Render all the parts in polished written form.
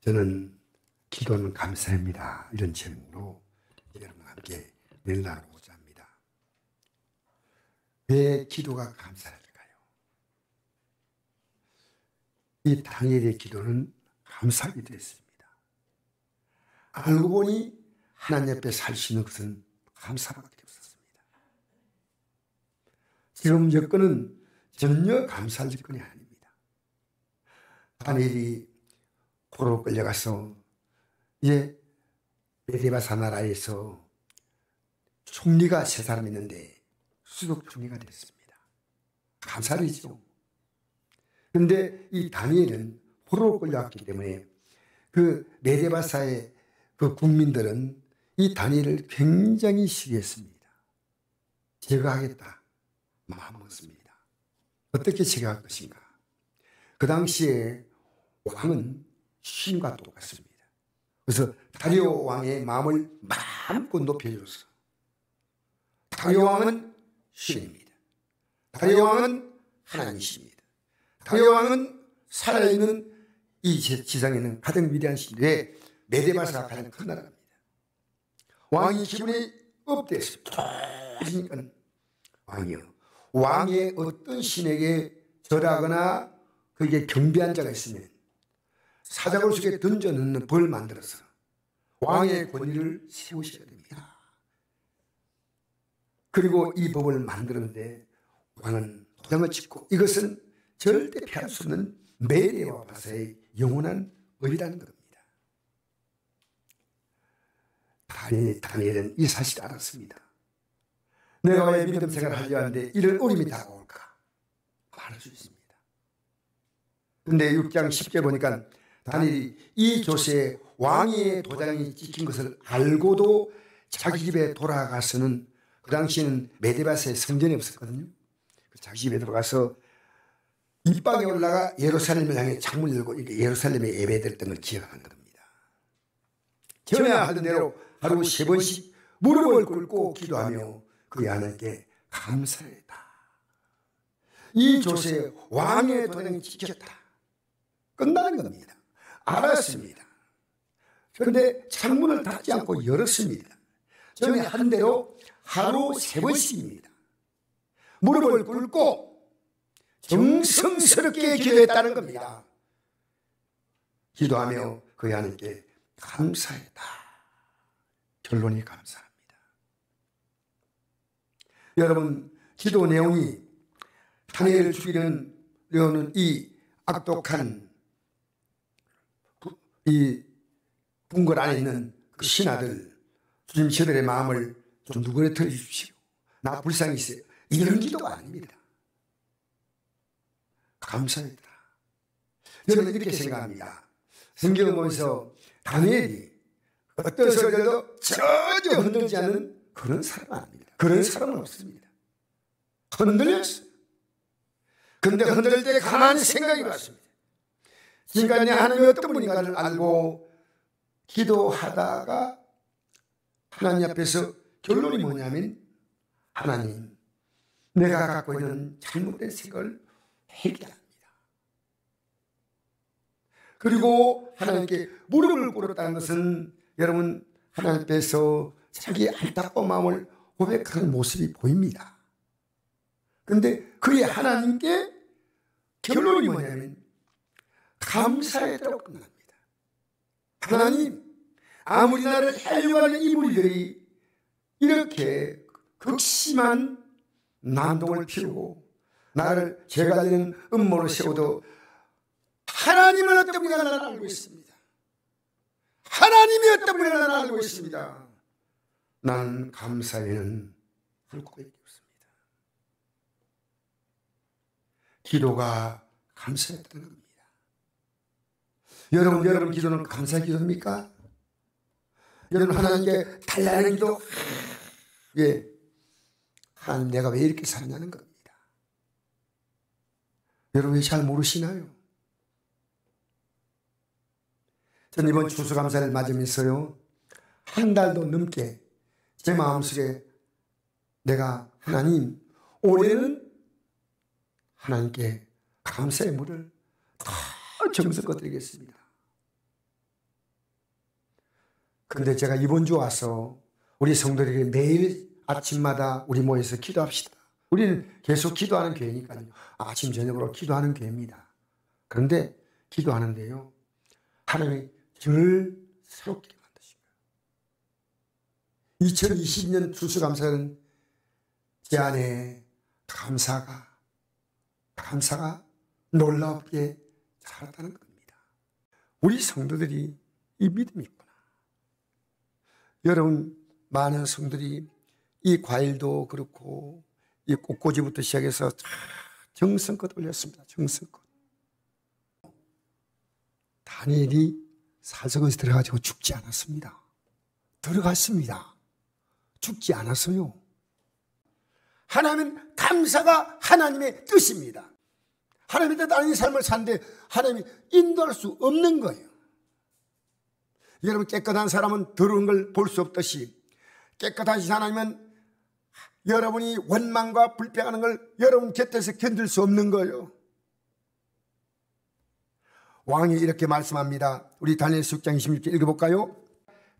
저는 기도는 감사입니다. 이런 제목으로 여러분과 함께 늘 나누고자 합니다. 왜 기도가 감사할까요? 이 다니엘의 기도는 감사하기도 했습니다. 알고 보니 하나님 앞에 살 수 있는 것은 감사밖에 없었습니다. 지금 여건은 전혀 감사할 여건이 아닙니다. 다니엘이 포로로 끌려가서 이제 메데바사 나라에서 총리가 세 사람 있는데 수석 총리가 됐습니다. 감사이죠. 그런데 이 다니엘은 포로로 끌려왔기 때문에 그 메데바사의 그 국민들은 이 다니엘을 굉장히 시기했습니다. 제거하겠다 마음먹었습니다. 어떻게 제거할 것인가? 그 당시에 왕은 신과 똑같습니다. 그래서 다리오 왕의 마음을 마음껏 높여줘서 다리오 왕은 신입니다. 다리오 왕은 하나님이십니다. 다리오 왕은 살아있는 이 지상에 있는 가장 위대한 신인데 메데바사가 가장 큰 나라입니다. 왕이 기분이 업됐습니다. 그러니까 왕이요. 왕의 어떤 신에게 절하거나 그게 경비한 자가 있으면 사자굴 속에 던져넣는 벌을 만들어서 왕의 권위를 세우셔야 됩니다. 그리고 이 법을 만드는데 왕은 도장을 찍고 이것은 절대 피할 수 없는 메데와 바사의 영원한 의리라는 겁니다. 다니엘은 이 사실을 알았습니다. 내가 왜 믿음 생활을 하려 하는데 이런 어림이 다가올까 말할 수 있습니다. 그런데 6장 10절 보니까 다니엘이 이 조세에 왕위의 도장이 찍힌 것을 알고도 자기 집에 돌아가서는 그 당시에는 메데바사에 성전이 없었거든요. 자기 집에 들어가서 입방에 올라가 예루살렘을 향해 창문을 열고 예루살렘에 예배드렸던 걸 기억하는 겁니다. 전해야 하던 대로 하루 3번씩 무릎을 꿇고 기도하며 그의 하나님께 감사했다. 이 조세에 왕의 도장이 찍혔다. 끝나는 겁니다. 알았습니다. 그런데 창문을 닫지 않고 열었습니다. 전에 한 대로 하루 3번씩입니다. 무릎을 꿇고 정성스럽게 기도했다는 겁니다. 기도하며 그의 하나님께 감사했다. 결론이 감사합니다. 여러분, 기도 내용이 다니엘을 죽이려는 이 악독한 이 궁궐 안에 있는 그 신하들, 주님 저들의 마음을 좀 누그러뜨려 주십시오. 나 불쌍히 있어요. 이런 기도가 아닙니다. 감사합니다. 저는 이렇게 생각합니다. 성경을 보면서 다니엘이 어떤 소리도 전혀 흔들지 않는 그런 사람은 아닙니다. 그런 사람은 없습니다. 흔들렸어요. 그런데 흔들릴 때 가만히 생각해 봤습니다. 지금까지 하나님이 어떤 분인가를 알고 기도하다가 하나님 앞에서 결론이 뭐냐면 하나님, 내가 갖고 있는 잘못된 생각을 해결합니다. 그리고 하나님께 무릎을 꿇었다는 것은 여러분 하나님 앞에서 자기의 안타까운 마음을 고백하는 모습이 보입니다. 그런데 그의 하나님께 결론이 뭐냐면 감사했다고 끝납니다. 하나님, 아무리 나를 헬려가는 이물들이 이렇게 극심한 난동을 피우고 나를 죄가 되는 음모를 세워도 하나님은 어떤 분이가 나를 알고 있습니다. 하나님이 어떤 분이가 나를 알고 있습니다. 나는 감사에는 할 고백이 없습니다. 기도가 감사했다는 겁니다. 여러분 기도는 감사 기도입니까? 여러분 하나님께 달라는 기도, 예, 하나님 내가 왜 이렇게 사냐는 겁니다. 여러분이 잘 모르시나요? 전 이번 추수감사를 맞으면서요, 한 달도 넘게 제 마음속에 내가 하나님, 올해는 하나님께 감사의 물을 더 정성껏 드리겠습니다. 근데 제가 이번 주 와서 우리 성도들에게 매일 아침마다 우리 모여서 기도합시다. 우리는 계속 기도하는 교회니까요. 아침 저녁으로 기도하는 교회입니다. 그런데 기도하는데요, 하나님이 절 새롭게 만드신 거예요. 2020년 추수감사는 제 안에 감사가 놀랍게 자랐다는 겁니다. 우리 성도들이 이 믿음이 있구나. 여러분, 많은 성도들이 이 과일도 그렇고 이 꽃꽂이부터 시작해서 정성껏 올렸습니다. 정성껏. 다니엘이 사석에서 들어가지고 죽지 않았습니다. 들어갔습니다. 죽지 않았어요. 하나님은 감사가 하나님의 뜻입니다. 하나님의 뜻 아닌 삶을 사는데 하나님이 인도할 수 없는 거예요. 여러분, 깨끗한 사람은 더러운 걸 볼 수 없듯이 깨끗하신 하나님은 여러분이 원망과 불평하는 걸 여러분 곁에서 견딜 수 없는 거예요. 왕이 이렇게 말씀합니다. 우리 다니엘 6장 26절 읽어볼까요?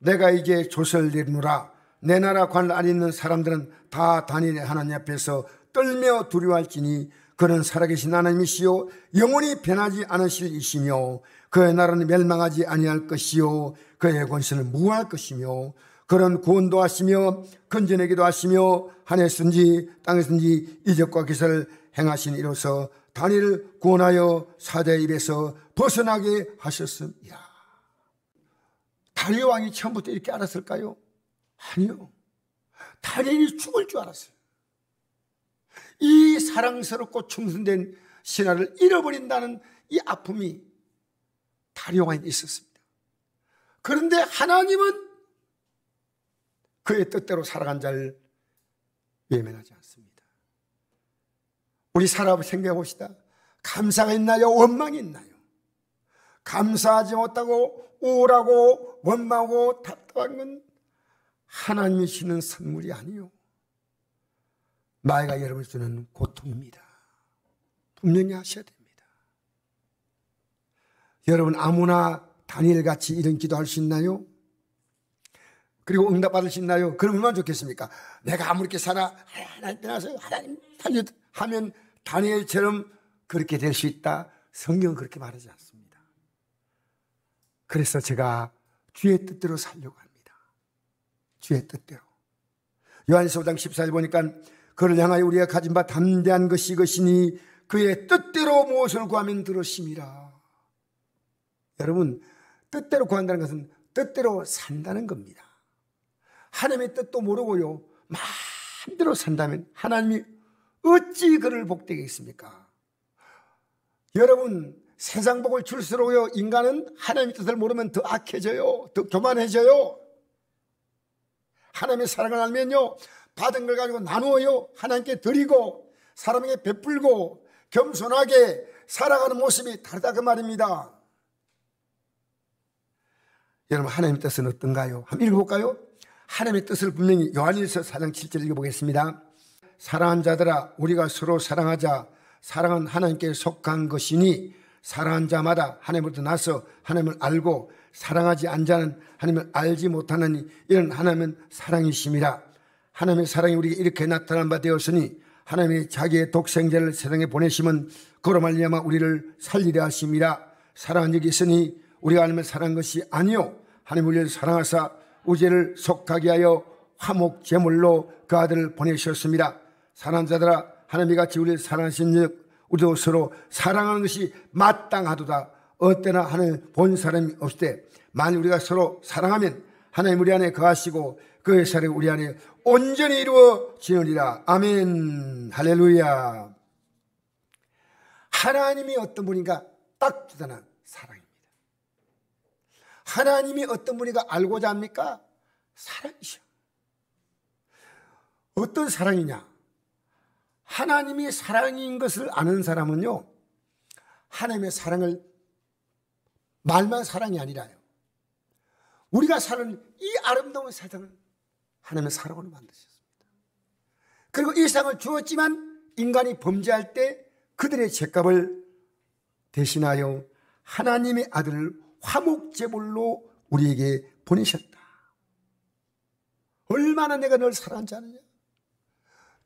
내가 이제 조서를 내리노라. 내 나라 관을 안 있는 사람들은 다 다니엘의 하나님 앞에서 떨며 두려워할지니 그는 살아계신 하나님이시요 영원히 변하지 않으실 이시며 그의 나라는 멸망하지 아니할 것이요 그의 권세는 무할 것이며 그는 구원도 하시며 건져내기도 하시며 하늘에서든지 땅에서든지 이적과 기사를 행하신 이로써 다니엘을 구원하여 사자의 입에서 벗어나게 하셨습니다. 다리오 왕이 처음부터 이렇게 알았을까요? 아니요. 다니엘이 죽을 줄 알았어요. 이 사랑스럽고 충성된 신하를 잃어버린다는 이 아픔이 다리오 왕에게 있었습니다. 그런데 하나님은 그의 뜻대로 살아간 자를 외면하지 않습니다. 우리 살아 생각해 봅시다. 감사가 있나요? 원망이 있나요? 감사하지 못하고 우울하고 원망하고 답답한 건 하나님이 주시는 선물이 아니요, 마귀가 여러분을 주는 고통입니다. 분명히 하셔야 됩니다. 여러분, 아무나 다니엘같이 이런 기도할 수 있나요? 그리고 응답받을 수 있나요? 그럼 얼마나 좋겠습니까? 내가 아무리 이렇게 살아 하나님 떠나서 하나님 살려 하면 다니엘처럼 그렇게 될 수 있다. 성경은 그렇게 말하지 않습니다. 그래서 제가 주의 뜻대로 살려고 합니다. 주의 뜻대로. 요한일서 5장 14절 보니까 그를 향하여 우리가 가진 바 담대한 것이 이것이니 그의 뜻대로 무엇을 구하면 들으심이라. 여러분, 뜻대로 구한다는 것은 뜻대로 산다는 겁니다. 하나님의 뜻도 모르고요, 마음대로 산다면 하나님이 어찌 그를 복되게 했습니까? 여러분, 세상 복을 줄수록요, 인간은 하나님의 뜻을 모르면 더 악해져요. 더 교만해져요. 하나님의 사랑을 알면요, 받은 걸 가지고 나누어요, 하나님께 드리고 사람에게 베풀고 겸손하게 살아가는 모습이 다르다 그 말입니다. 여러분, 하나님의 뜻은 어떤가요? 한번 읽어볼까요? 하나님의 뜻을 분명히 요한일서 4장 7절 읽어보겠습니다. 사랑하는 자들아, 우리가 서로 사랑하자. 사랑은 하나님께 속한 것이니 사랑한 자마다 하나님으로부터 나서 하나님을 알고 사랑하지 않은 자는 하나님을 알지 못하느니 이런 하나님은 사랑이심이라. 하나님의 사랑이 우리에게 이렇게 나타난 바 되었으니 하나님이 자기의 독생자를 세상에 보내심은 그로 말미암아 우리를 살리려 하심이라. 사랑은 여기 있으니 우리가 하나님을 사랑한 것이 아니요 하나님 우리를 사랑하사 우제를 속하게 하여 화목 제물로 그 아들을 보내셨습니다. 사랑하는 자들아, 하나님이 같이 우리를 사랑하신 즉 우리도 서로 사랑하는 것이 마땅하도다. 어때나 하나님 본 사람이 없을 때 만일 우리가 서로 사랑하면 하나님 우리 안에 거하시고 그의 사랑이 우리 안에 온전히 이루어지느니라. 아멘. 할렐루야. 하나님이 어떤 분인가 딱 주단한 사랑입니다. 하나님이 어떤 분인가 알고자 합니까? 사랑이죠. 어떤 사랑이냐? 하나님이 사랑인 것을 아는 사람은요, 하나님의 사랑을 말만 사랑이 아니라요, 우리가 사는 이 아름다운 세상을 하나님의 사랑으로 만드셨습니다. 그리고 이 세상을 주었지만 인간이 범죄할 때 그들의 죄값을 대신하여 하나님의 아들을 화목제물로 우리에게 보내셨다. 얼마나 내가 널 사랑하지 않느냐.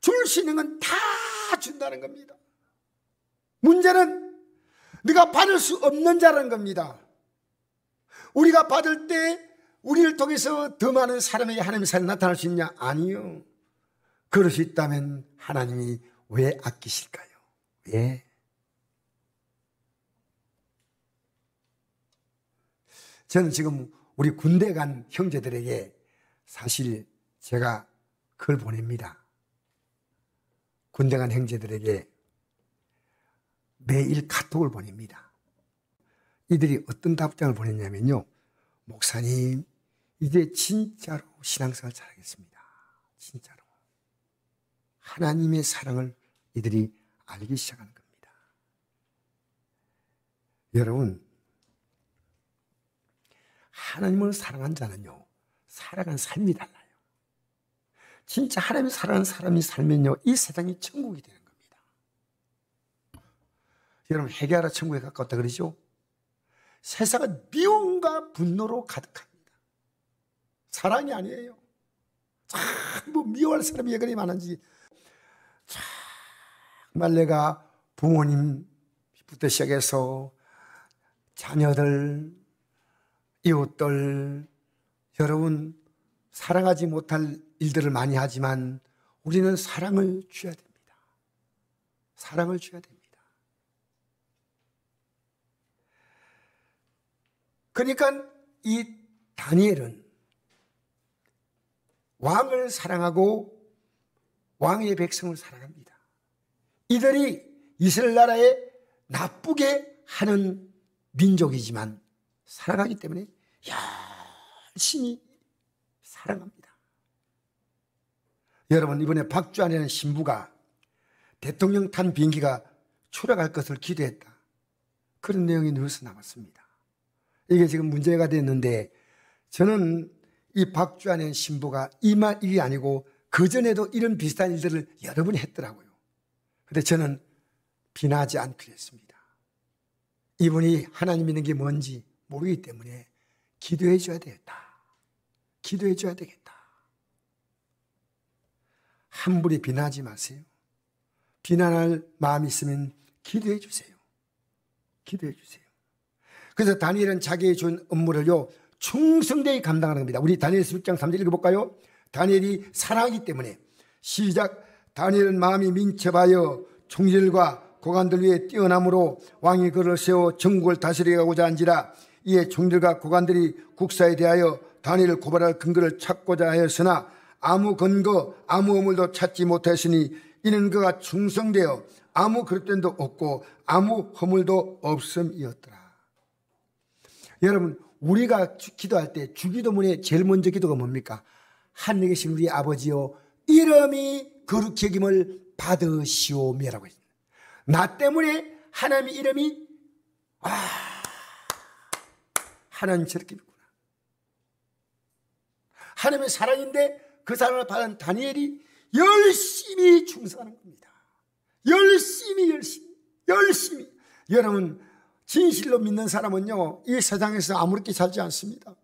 줄 수 있는 건 다 준다는 겁니다. 문제는 네가 받을 수 없는 자라는 겁니다. 우리가 받을 때 우리를 통해서 더 많은 사람에게 하나님의 사랑이 나타날 수 있냐? 아니요. 그럴 수 있다면 하나님이 왜 아끼실까요? 왜? 저는 지금 우리 군대 간 형제들에게 사실 제가 그걸 보냅니다. 군대 간 형제들에게 매일 카톡을 보냅니다. 이들이 어떤 답장을 보냈냐면요. 목사님, 이제 진짜로 신앙생활 잘하겠습니다. 진짜로. 하나님의 사랑을 이들이 알기 시작하는 겁니다. 여러분, 하나님을 사랑한 자는요, 살아가는 삶이 달라요. 진짜 하나님을 사랑하는 사람이 살면요, 이 세상이 천국이 되는 겁니다. 여러분, 회개하라 천국에 가까웠다 그러죠? 세상은 미움과 분노로 가득합니다. 사랑이 아니에요. 뭐 미워할 사람이 왜 그리 많은지. 정말 내가 부모님부터 시작해서 자녀들, 이웃들, 여러분 사랑하지 못할 일들을 많이 하지만 우리는 사랑을 줘야 됩니다. 사랑을 줘야 됩니다. 그러니까 이 다니엘은 왕을 사랑하고 왕의 백성을 사랑합니다. 이들이 이스라엘 나라에 나쁘게 하는 민족이지만 사랑하기 때문에 열심히 사랑합니다. 여러분, 이번에 박주환이라는 신부가 대통령 탄 비행기가 추락할 것을 기도했다. 그런 내용이 뉴스 나왔습니다. 이게 지금 문제가 됐는데 저는 이 박주환이라는 신부가 이만 일이 아니고 그전에도 이런 비슷한 일들을 여러 번 했더라고요. 그런데 저는 비난하지 않기로 했습니다. 이분이 하나님 믿는 게 뭔지 모르기 때문에 기도해 줘야 되겠다. 기도해 줘야 되겠다. 함부로 비난하지 마세요. 비난할 마음이 있으면 기도해 주세요. 기도해 주세요. 그래서 다니엘은 자기의 준 업무를요, 충성되게 감당하는 겁니다. 우리 다니엘 16장 3절 읽어볼까요? 다니엘이 사랑하기 때문에 시작. 다니엘은 마음이 민첩하여 총리들과 고관들 위에 뛰어남으로 왕이 그를 세워 전국을 다스리게 하고자 한지라. 이에 총리들과 고관들이 국사에 대하여 다니엘을 고발할 근거를 찾고자 하였으나 아무 근거 아무 허물도 찾지 못하였으니 이는 그가 충성되어 아무 그릇됨도 없고 아무 허물도 없음이었더라. 여러분, 우리가 기도할 때 주기도문에 제일 먼저 기도가 뭡니까? 하늘에 계신 우리 아버지여, 이름이 거룩히 여김을 받으시오며라고 했습니다. 나 때문에 하나님의 이름이 하나님 저렇게 믿구나. 하나님의 사랑인데 그 사랑을 받은 다니엘이 열심히 충성하는 겁니다. 열심히. 여러분, 진실로 믿는 사람은요, 이 세상에서 아무렇게 살지 않습니다.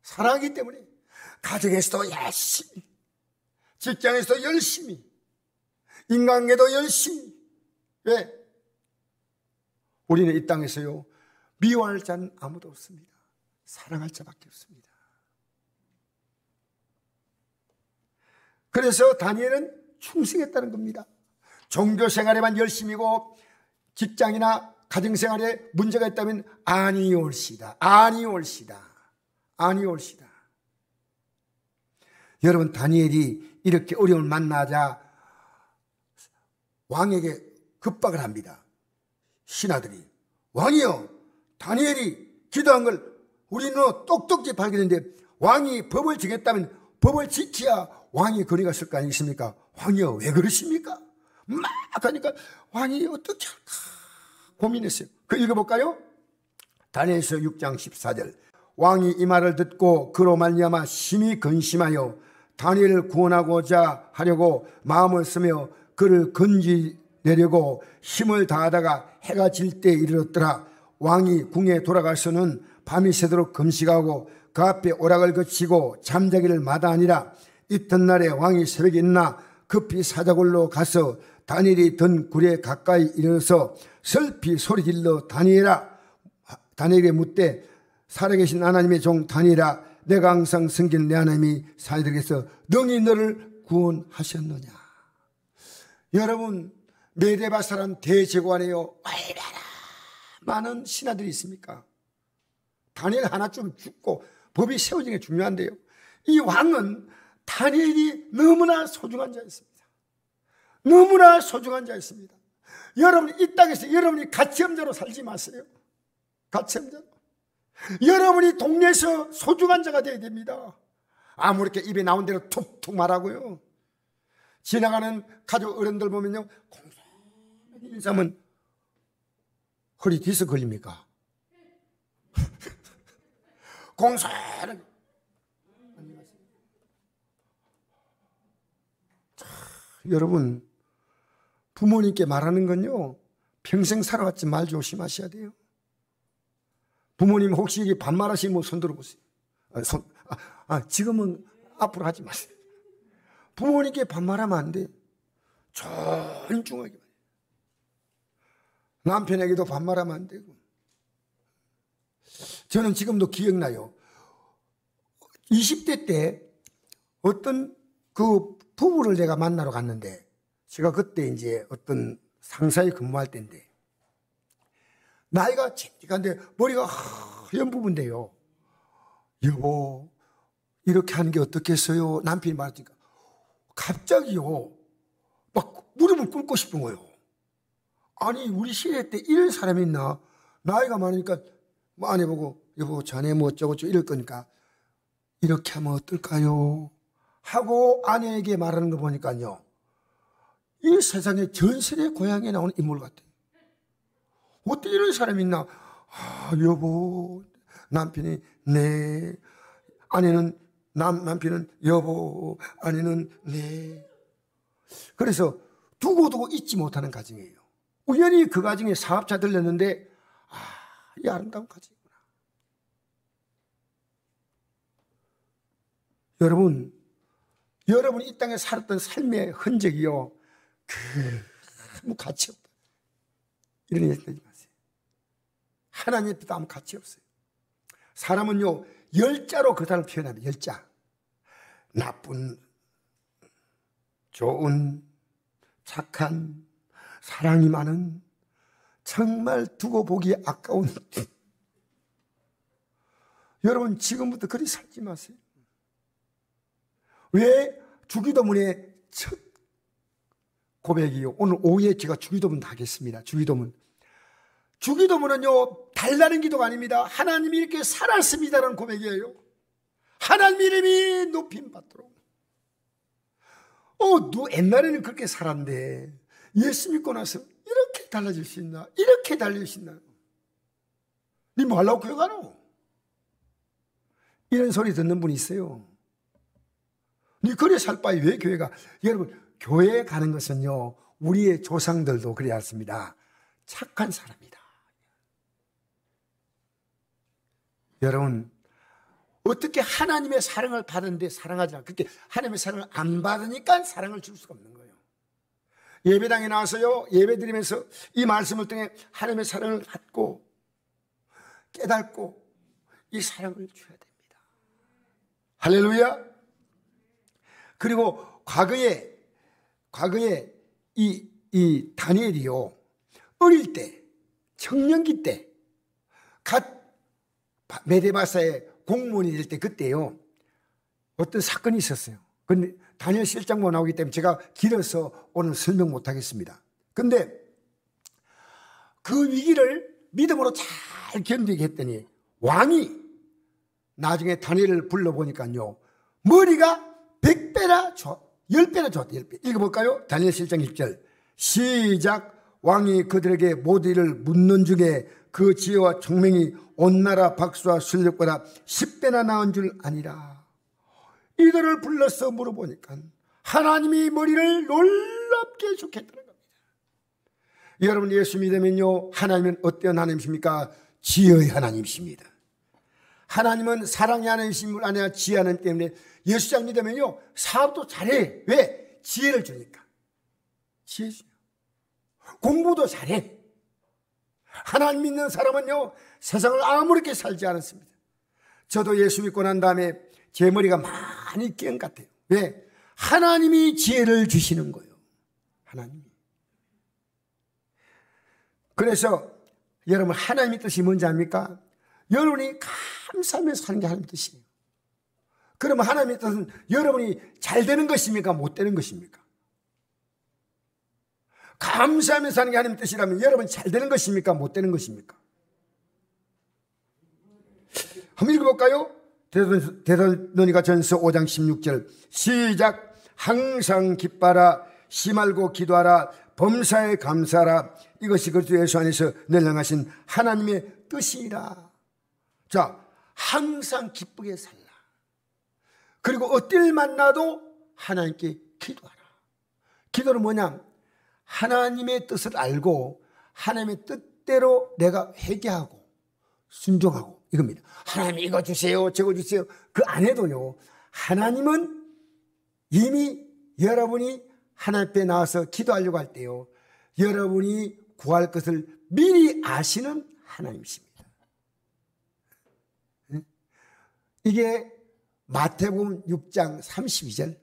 사랑하기 때문에 가정에서도 열심히, 직장에서도 열심히, 인간관계도 열심히. 왜? 우리는 이 땅에서요, 미워할 자는 아무도 없습니다. 사랑할 자밖에 없습니다. 그래서 다니엘은 충성했다는 겁니다. 종교생활에만 열심이고 직장이나 가정생활에 문제가 있다면 아니올시다. 여러분, 다니엘이 이렇게 어려움을 만나자 왕에게 급박을 합니다. 신하들이, 왕이여, 다니엘이 기도한 걸 우리는 똑똑히 발견했는데 왕이 법을 정했다면 법을 지켜야 왕이 거리가 있을 거 아니겠습니까? 왕이여, 왜 그러십니까? 막 하니까 왕이 어떻게 할까 고민했어요. 그 읽어볼까요? 다니엘서 6장 14절. 왕이 이 말을 듣고 그로 말미암아 심히 근심하여 다니엘을 구원하고자 하려고 마음을 쓰며 그를 건지내려고 힘을 다하다가 해가 질 때 이르렀더라. 왕이 궁에 돌아가서는 밤이 새도록 금식하고 그 앞에 오락을 거치고 잠자기를 마다하니라. 이튿날에 왕이 새벽에 일어나 급히 사자굴로 가서 다니엘이 든 굴에 가까이 이르러서 슬피 소리질러 다니엘에게 묻되 살아계신 하나님의 종 다니엘아, 내가 항상 섬기는 내 하나님이 사내들에게서 능히 너를 구원하셨느냐. 여러분, 메데바 사람 대제국안에요 얼마나 많은 신하들이 있습니까? 다니엘 하나 좀 죽고 법이 세워지는 게 중요한데요, 이 왕은 다니엘이 너무나 소중한 자였습니다. 너무나 소중한 자였습니다. 여러분, 이 땅에서 여러분이 가치험자로 살지 마세요. 가치험자로. 여러분이 동네에서 소중한 자가 되어야 됩니다. 아무렇게 입에 나온 대로 툭툭 말하고요. 지나가는 가족 어른들 보면요, 공손하게 인사하면 허리 뒤서 걸립니까? 공손하게. 여러분, 부모님께 말하는 건요, 평생 살아왔지 말 조심하셔야 돼요. 부모님 혹시 여기 반말하시면 손 들어보세요. 지금은 앞으로 하지 마세요. 부모님께 반말하면 안 돼요. 존중하게. 남편에게도 반말하면 안 되고. 저는 지금도 기억나요. 20대 때 어떤 그 부부를 내가 만나러 갔는데, 제가 그때 이제 어떤 상사에 근무할 때인데, 나이가 칙칙한데 머리가 하얀 부부인데요. 여보, 이렇게 하는 게 어떻겠어요? 남편이 말하니까 갑자기요, 막 무릎을 꿇고 싶은 거예요. 아니, 우리 시대 때 이런 사람이 있나? 나이가 많으니까 아내 보고, 여보, 자네 뭐 어쩌고저쩌고 이럴 거니까 이렇게 하면 어떨까요? 하고 아내에게 말하는 거 보니까요, 이 세상에 전설의 고향에 나오는 인물 같아요. 어떻게 이런 사람이 있나? 여보, 남편이 네, 아내는 남편은 여보, 아내는 네. 그래서 두고두고 잊지 못하는 가정이에요. 우연히 그 가정에 사업차 들렸는데, 이 아름다운 가정이구나. 여러분이 이 땅에 살았던 삶의 흔적이요, 아무 가치 없다. 이런 얘기 하지 마세요. 하나님 뜻도 아무 가치 없어요. 사람은요, 열자로 그 사람을 표현합니다. 열자. 나쁜, 좋은, 착한, 사랑이 많은, 정말 두고 보기 아까운. 여러분, 지금부터 그리 살지 마세요. 왜? 주기도문의 첫 고백이요, 오늘 오후에 제가 주기도문 하겠습니다. 주기도문은요, 달라는 기도가 아닙니다. 하나님이 이렇게 살았습니다라는 고백이에요. 하나님 이름이 높임 받도록. 옛날에는 그렇게 살았는데 예수 믿고 나서 이렇게 달라질 수 있나? 이렇게 달라질 수 있나? 니 뭐 하려고 교회 가노? 이런 소리 듣는 분이 있어요. 니 그래 살 바에 왜 교회 가? 여러분, 교회에 가는 것은요, 우리의 조상들도 그래왔습니다. 착한 사람이다. 여러분, 어떻게 하나님의 사랑을 받았는데 사랑하지 않고, 그렇게 하나님의 사랑을 안 받으니까 사랑을 줄 수가 없는 거예요. 예배당에 나와서요, 예배 드리면서 이 말씀을 통해 하나님의 사랑을 받고 깨닫고 이 사랑을 줘야 됩니다. 할렐루야. 그리고 과거에 이 다니엘이요, 어릴 때, 청년기 때, 갓 메데바사의 공무원이 될 때, 그때요, 어떤 사건이 있었어요. 근데 다니엘 실장만 나오기 때문에 제가 길어서 오늘 설명 못 하겠습니다. 근데 그 위기를 믿음으로 잘 견디게 했더니 왕이 나중에 다니엘을 불러보니까요, 머리가 100배나 10배나 좋았다. 10배. 읽어볼까요? 다니엘 실장 1절 시작. 왕이 그들에게 모두 이를 묻는 중에 그 지혜와 총명이 온 나라 박수와 술력보다 10배나 나은 줄 아니라. 이들을 불러서 물어보니까 하나님이 머리를 놀랍게 좋겠다는 겁니다. 여러분, 예수 믿으면요, 하나님은 어떤 하나님이십니까? 지혜의 하나님이십니다. 하나님은 사랑이 하나님이심을 아내와 지혜 하나님 때문에 예수 잘 믿으면요 사업도 잘해. 왜? 지혜를 주니까. 지혜 주냐. 공부도 잘해. 하나님 믿는 사람은요 세상을 아무렇게 살지 않았습니다. 저도 예수 믿고 난 다음에 제 머리가 많이 깨은 것 같아요. 왜? 하나님이 지혜를 주시는 거예요. 하나님이. 그래서 여러분 하나님의 뜻이 뭔지 압니까? 여러분이 감사하며 사는 게 하나님의 뜻이에요. 그러면 하나님의 뜻은 여러분이 잘 되는 것입니까? 못 되는 것입니까? 감사하며 사는 게 하나님의 뜻이라면 여러분 잘 되는 것입니까? 못 되는 것입니까? 한번 읽어볼까요? 데살로니가 전서 5장 16절 시작. 항상 기뻐라, 쉬말고 기도하라, 범사에 감사하라. 이것이 그리스도 예수 안에서 늘 행하신 하나님의 뜻이라. 자, 항상 기쁘게 살라. 그리고 어딜 만나도 하나님께 기도하라. 기도는 뭐냐? 하나님의 뜻을 알고 하나님의 뜻대로 내가 회개하고 순종하고 이겁니다. 하나님 이거 주세요, 저거 주세요. 그 안 해도요. 하나님은 이미 여러분이 하나님 앞에 나와서 기도하려고 할 때요. 여러분이 구할 것을 미리 아시는 하나님이십니다. 이게 마태복음 6장 32절.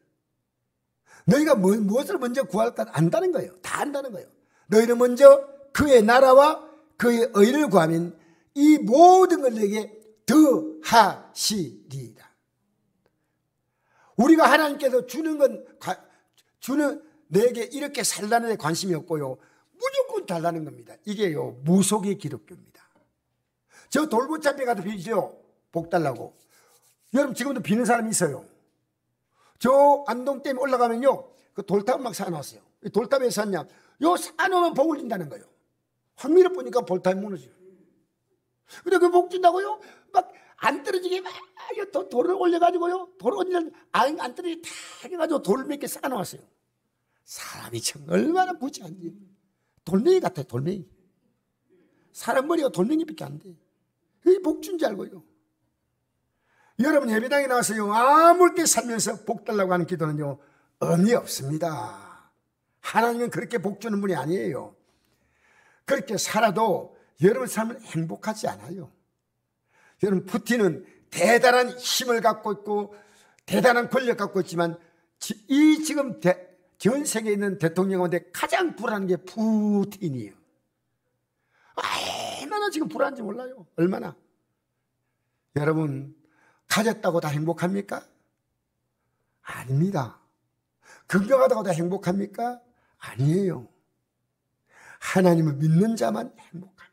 너희가 무엇을 먼저 구할까 안다는 거예요. 다 안다는 거예요. 너희는 먼저 그의 나라와 그의 의를 구하면 이 모든 걸 내게 더하시리라. 우리가 하나님께서 주는 내게 이렇게 살라는 데 관심이 없고요. 무조건 달라는 겁니다. 이게요 무속의 기독교입니다. 저 돌고차에 가도 비죠. 복 달라고. 여러분 지금도 비는 사람이 있어요. 저 안동댐 올라가면요 그 돌탑 막 사놨어요. 돌탑에 샀냐? 요 사놓으면 복을 준다는 거예요. 황미를 보니까 돌탑이 무너져요. 근데 그 복 준다고요? 막 안 떨어지게 막 돌을 올려가지고요. 돌 올리면 안 떨어지게 탁 해가지고 돌 몇 개 쌓아놓았어요. 사람이 참 얼마나 부지한지. 돌멩이 같아요. 돌멩이. 사람 머리가 돌멩이밖에 안 돼. 그게 복 준 줄 알고요. 여러분 예배당에 나와서요 아무렇게 살면서 복 달라고 하는 기도는요 의미 없습니다. 하나님은 그렇게 복 주는 분이 아니에요. 그렇게 살아도 여러분 삶은 행복하지 않아요. 여러분 푸틴은 대단한 힘을 갖고 있고 대단한 권력 갖고 있지만 이 지금 전 세계에 있는 대통령 가운데 가장 불안한 게 푸틴이에요. 얼마나 지금 불안한지 몰라요. 얼마나. 여러분 가졌다고 다 행복합니까? 아닙니다. 건강하다고 다 행복합니까? 아니에요. 하나님을 믿는 자만 행복합니다.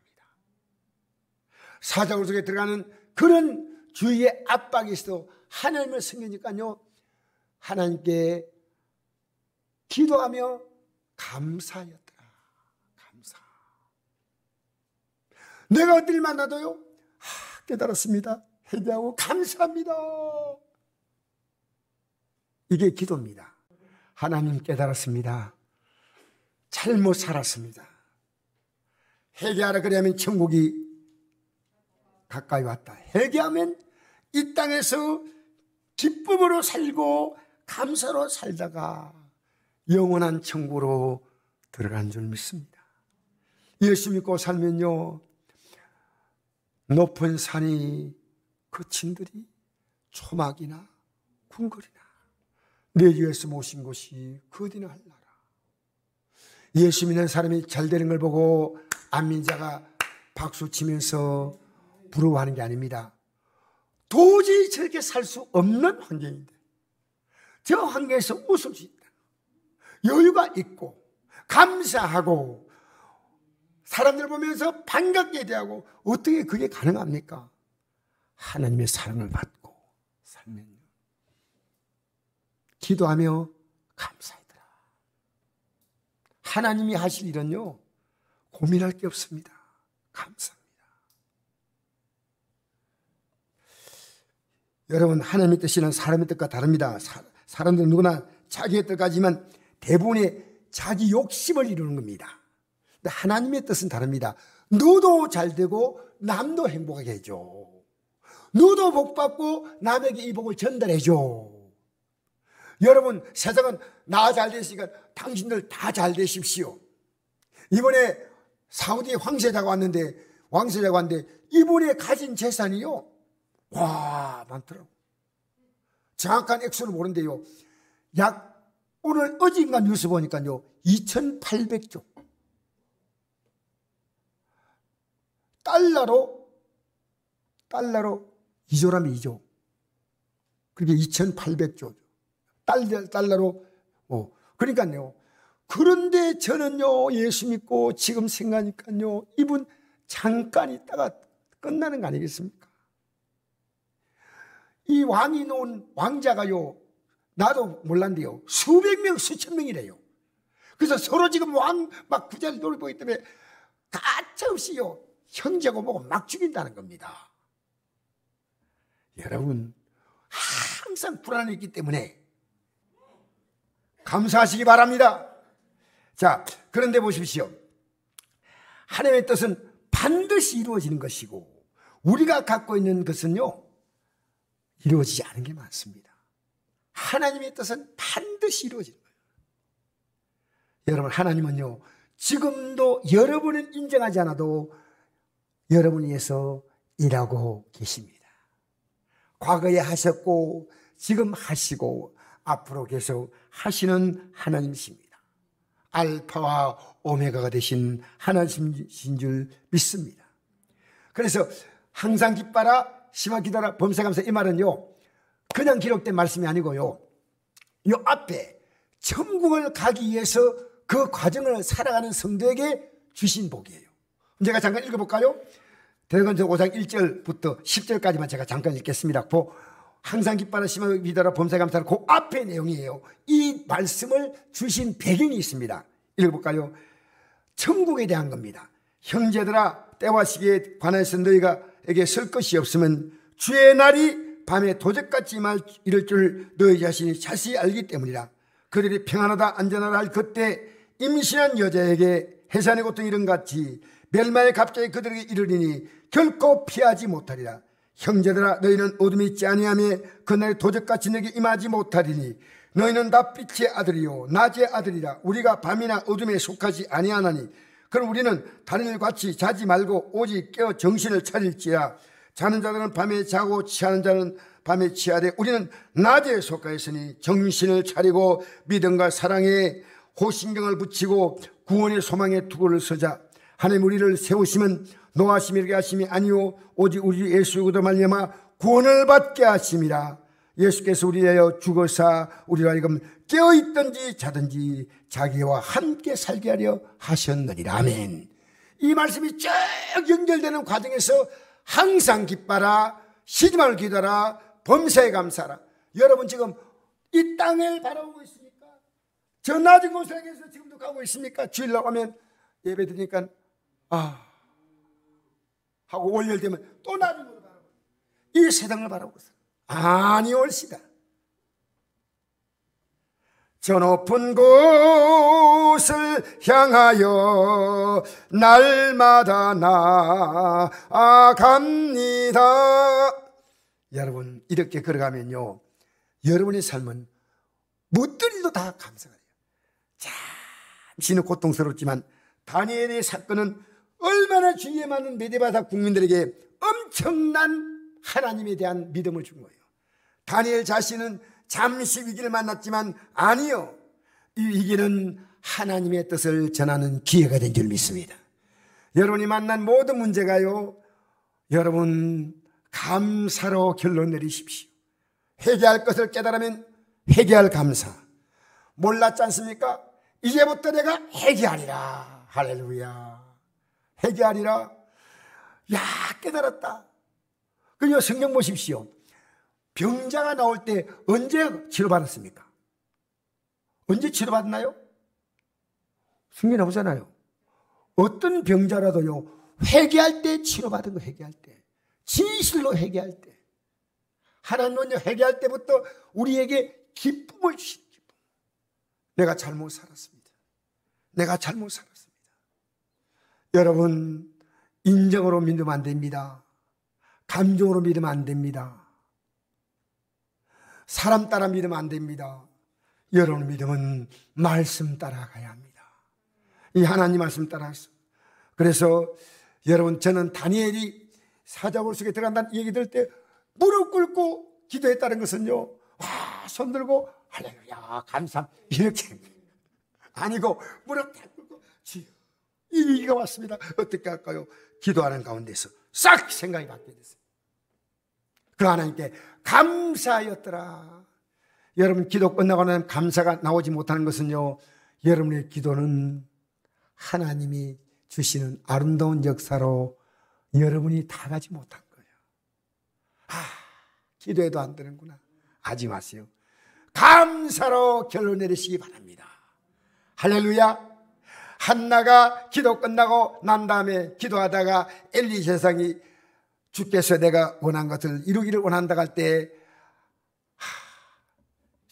사자굴 속에 들어가는 그런 주위의 압박이 있어도 하나님을 섬기니까요 하나님께 기도하며 감사하였더라. 감사. 내가 어딜 만나도요 깨달았습니다. 회개하고 감사합니다. 이게 기도입니다. 하나님 깨달았습니다. 잘못 살았습니다. 회개하라 그러면 천국이 가까이 왔다. 회개하면 이 땅에서 기쁨으로 살고 감사로 살다가 영원한 천국으로 들어간 줄 믿습니다. 예수 믿고 살면요 높은 산이 거친들이 초막이나 궁궐이나 내 주에서 모신 곳이 그 어디나 할라라. 예수 믿는 사람이 잘 되는 걸 보고 안 믿는 자가 박수치면서 부러워하는 게 아닙니다. 도저히 저렇게 살 수 없는 환경인데 저 환경에서 웃을 수 있다. 여유가 있고 감사하고 사람들 보면서 반갑게 대하고 어떻게 그게 가능합니까? 하나님의 사랑을 받고 살면요. 기도하며 감사하더라. 하나님이 하실 일은요 고민할 게 없습니다. 감사합니다. 여러분 하나님의 뜻이는 사람의 뜻과 다릅니다. 사람들은 누구나 자기의 뜻까지만 대부분의 자기 욕심을 이루는 겁니다. 근데 하나님의 뜻은 다릅니다. 너도 잘 되고 남도 행복하게 해줘. 너도 복 받고 남에게 이 복을 전달해줘. 여러분, 세상은 나 잘 됐으니까 당신들 다 잘 되십시오. 이번에 사우디 왕세자가 왔는데 이분이 가진 재산이요, 와, 많더라고. 정확한 액수를 모르는데요, 오늘 어젠가 뉴스 보니까요 2,800조 달러로 2조라면 2조. 그게 2,800조 달러로. 그러니까요. 그런데 저는요, 예수 믿고 지금 생각하니까요, 이분 잠깐 있다가 끝나는 거 아니겠습니까? 이 왕이 놓은 왕자가요, 나도 몰랐는데요, 수백 명, 수천 명이래요. 그래서 서로 지금 막 부자를 노리고 있기 때문에 가차없이요, 형제고 뭐고 막 죽인다는 겁니다. 여러분, 항상 불안이 있기 때문에 감사하시기 바랍니다. 자, 그런데 보십시오. 하나님의 뜻은 반드시 이루어지는 것이고, 우리가 갖고 있는 것은요, 이루어지지 않은 게 많습니다. 하나님의 뜻은 반드시 이루어지는 거예요. 여러분, 하나님은요, 지금도 여러분은 인정하지 않아도 여러분을 위해서 일하고 계십니다. 과거에 하셨고, 지금 하시고, 앞으로 계속 하시는 하나님이십니다. 알파와 오메가가 되신 하나님이신 줄 믿습니다. 그래서 항상 기뻐라, 심하게 기도하라, 범사감사, 이 말은요, 그냥 기록된 말씀이 아니고요, 이 앞에 천국을 가기 위해서 그 과정을 살아가는 성도에게 주신 복이에요. 제가 잠깐 읽어볼까요? 대전서 5장 1절부터 10절까지만 제가 잠깐 읽겠습니다. 항상 기뻐라, 심하게 기도하라, 범사감사라, 그 앞에 내용이에요. 이 말씀을 주신 배경이 있습니다. 읽어볼까요? 천국에 대한 겁니다. 형제들아, 때와 시기에 관하여서 너희가에게 쓸 것이 없으면 주의 날이 밤에 도적같이 이럴 줄 너희 자신이 자세히 알기 때문이라. 그들이 평안하다 안전하다 할 그때 임신한 여자에게 해산의 고통 이런 같이 멸망의 갑자기 그들에게 이르리니 결코 피하지 못하리라. 형제들아, 너희는 어둠이 있지 아니하며 그날의 도적같이 너에게 임하지 못하리니 너희는 다 빛의 아들이요 낮의 아들이라. 우리가 밤이나 어둠에 속하지 아니하나니 그럼 우리는 다른 일같이 자지 말고 오직 깨어 정신을 차릴지라. 자는 자들은 밤에 자고 취하는 자는 밤에 취하되 우리는 낮에 속하였으니 정신을 차리고 믿음과 사랑에 호신경을 붙이고 구원의 소망에 투구를 서자. 하나님 우리를 세우시면 노하심이 이르게 하심이 아니오 오직 우리 예수 그리스도 말미암아 구원을 받게 하심이라. 예수께서 우리에 대하여 죽어사 우리로 하여금 깨어있든지 자든지 자기와 함께 살게 하려 하셨느니라. 아멘. 이 말씀이 쭉 연결되는 과정에서 항상 기뻐라, 쉬지 말고 기도하라, 범사에 감사하라. 여러분 지금 이 땅을 바라보고 있습니까? 저 낮은 곳에서 지금도 가고 있습니까? 주일 나가면 예배 드리니까 하고 월요일되면 또 낮은 곳을 바라보고 이 세상을 바라보고 있어요. 아니올시다. 저 높은 곳을 향하여 날마다 나아갑니다. 여러분 이렇게 걸어가면요, 여러분의 삶은 무엇들도 다 감사가 돼요. 잠시는 고통스럽지만 다니엘의 사건은 얼마나 주위에 많은 메데바사 국민들에게 엄청난 하나님에 대한 믿음을 준 거예요. 다니엘 자신은 잠시 위기를 만났지만 아니요, 이 위기는 하나님의 뜻을 전하는 기회가 된 줄 믿습니다. 여러분이 만난 모든 문제가요, 여러분 감사로 결론 내리십시오. 회개할 것을 깨달으면 회개할 감사. 몰랐지 않습니까? 이제부터 내가 회개하리라. 할렐루야. 회개하리라. 야, 깨달았다. 그리고 성경 보십시오. 병자가 나올 때 언제 치료받았습니까? 언제 치료받나요? 성경에 나오잖아요. 어떤 병자라도요, 회개할 때 치료받은 거. 회개할 때, 진실로 회개할 때, 하나님은요 회개할 때부터 우리에게 기쁨을 주신 기쁨. 내가 잘못 살았습니다. 내가 잘못 살았습니다. 여러분 인정으로 믿으면 안 됩니다. 감정으로 믿으면 안 됩니다. 사람 따라 믿으면 안 됩니다. 여러분 믿음은 말씀 따라가야 합니다. 이 하나님 말씀 따라서. 그래서 여러분, 저는 다니엘이 사자굴 속에 들어간다는 얘기 들을 때 무릎 꿇고 기도했다는 것은요, 와, 손 들고 할렐루야 감사 이렇게 아니고 무릎 다 꿇고 주여 이 위기가 왔습니다. 어떻게 할까요? 기도하는 가운데서 싹 생각이 바뀌게 됐어요. 그 하나님께 감사하였더라. 여러분, 기도 끝나고 나면 감사가 나오지 못하는 것은요, 여러분의 기도는 하나님이 주시는 아름다운 역사로 여러분이 다 가지 못한 거예요. 기도해도 안 되는구나 하지 마세요. 감사로 결론 내리시기 바랍니다. 할렐루야. 한나가 기도 끝나고 난 다음에 기도하다가 엘리 세상이 주께서 내가 원한 것을 이루기를 원한다고 할 때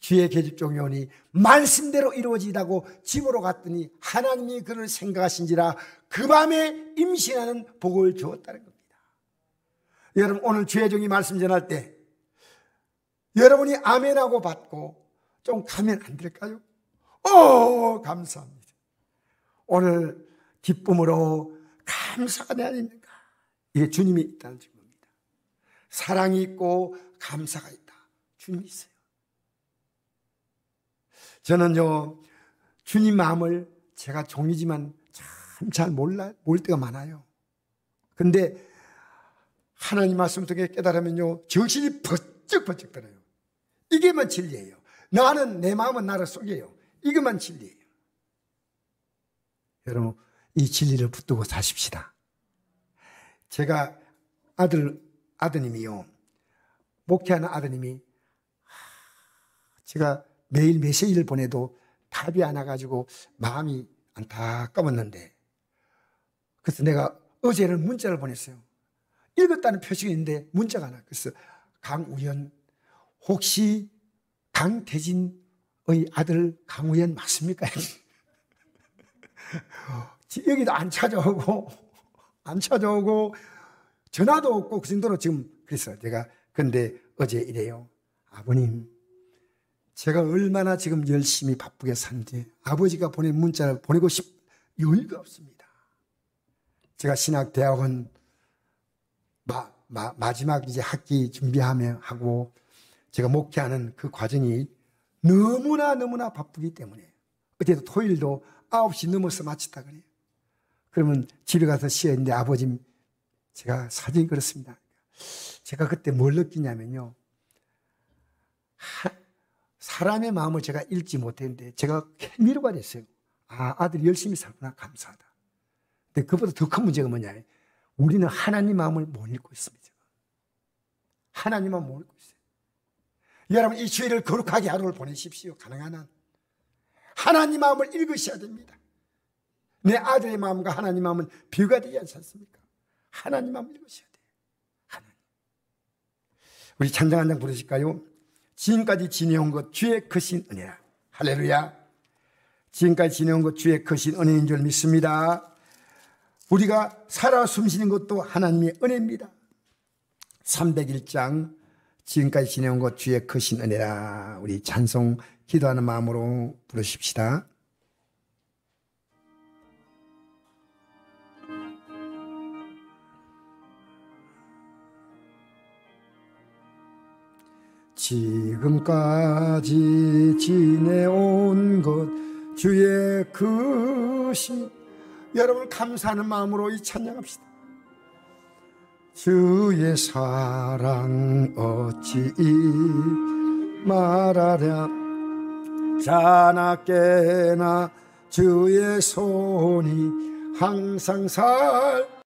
주의 계집종이 오니 말씀대로 이루어지다고 집으로 갔더니 하나님이 그를 생각하신지라 그 밤에 임신하는 복을 주었다는 겁니다. 여러분, 오늘 주의 종이 말씀 전할 때 여러분이 아멘하고 받고 좀 가면 안 될까요? 감사합니다. 오늘 기쁨으로 감사가 내 안에 있는가? 이게 주님이 있다는 증거입니다. 사랑이 있고 감사가 있다. 주님이 있어요. 저는요, 주님 마음을 제가 종이지만 참 잘 몰 때가 많아요. 근데 하나님 말씀을 통해 깨달으면요, 정신이 번쩍번쩍 들어요. 이게만 진리예요. 내 마음은 나를 속여요. 이것만 진리예요. 여러분, 이 진리를 붙들고 사십시다. 제가 아드님이요, 목회하는 아드님이 제가 매일 메시지를 보내도 답이 안 와가지고 마음이 안타까웠는데, 그래서 내가 어제는 문자를 보냈어요. 읽었다는 표식이 있는데 문자가 안 와. 그래서 강우연, 혹시 강태진의 아들 강우연 맞습니까? 여기도 안 찾아오고 전화도 없고 그 정도로 지금. 그래서 제가 근데 어제 이래요. 아버님, 제가 얼마나 지금 열심히 바쁘게 사는지 아버지가 보낸 문자를 보내고 여유가 없습니다. 제가 신학대학원 마지막 이제 학기 준비하고 제가 목회하는 그 과정이 너무나 바쁘기 때문에 어제도 토요일도 9시 넘어서 마쳤다 그래요. 그러면 집에 가서 쉬어야 했는데 아버지, 제가 사정이 그렇습니다. 제가 그때 뭘 느끼냐면요, 사람의 마음을 제가 읽지 못했는데 제가 미루가 됐어요. 아들이 열심히 살구나, 감사하다. 근데 그보다 더 큰 문제가 뭐냐, 우리는 하나님 마음을 못 읽고 있습니다. 하나님 마음을 못 읽고 있어요. 여러분, 이 주일을 거룩하게 하루를 보내십시오. 가능한 한 하나님 마음을 읽으셔야 됩니다. 내 아들의 마음과 하나님 마음은 비교가 되지 않습니까? 하나님 마음을 읽으셔야 돼요. 하나님. 우리 찬양 한 장 부르실까요? 지금까지 지내온 것 주의 크신 은혜라. 할렐루야. 지금까지 지내온 것 주의 크신 은혜인 줄 믿습니다. 우리가 살아 숨쉬는 것도 하나님의 은혜입니다. 301장 지금까지 지내온 것 주의 크신 은혜라. 우리 찬송 기도하는 마음으로 부르십시다. 지금까지 지내온 것 주의 크신, 여러분 감사하는 마음으로 이 찬양합시다. 주의 사랑 어찌 말하랴, 자나깨나 주의 손이 항상 살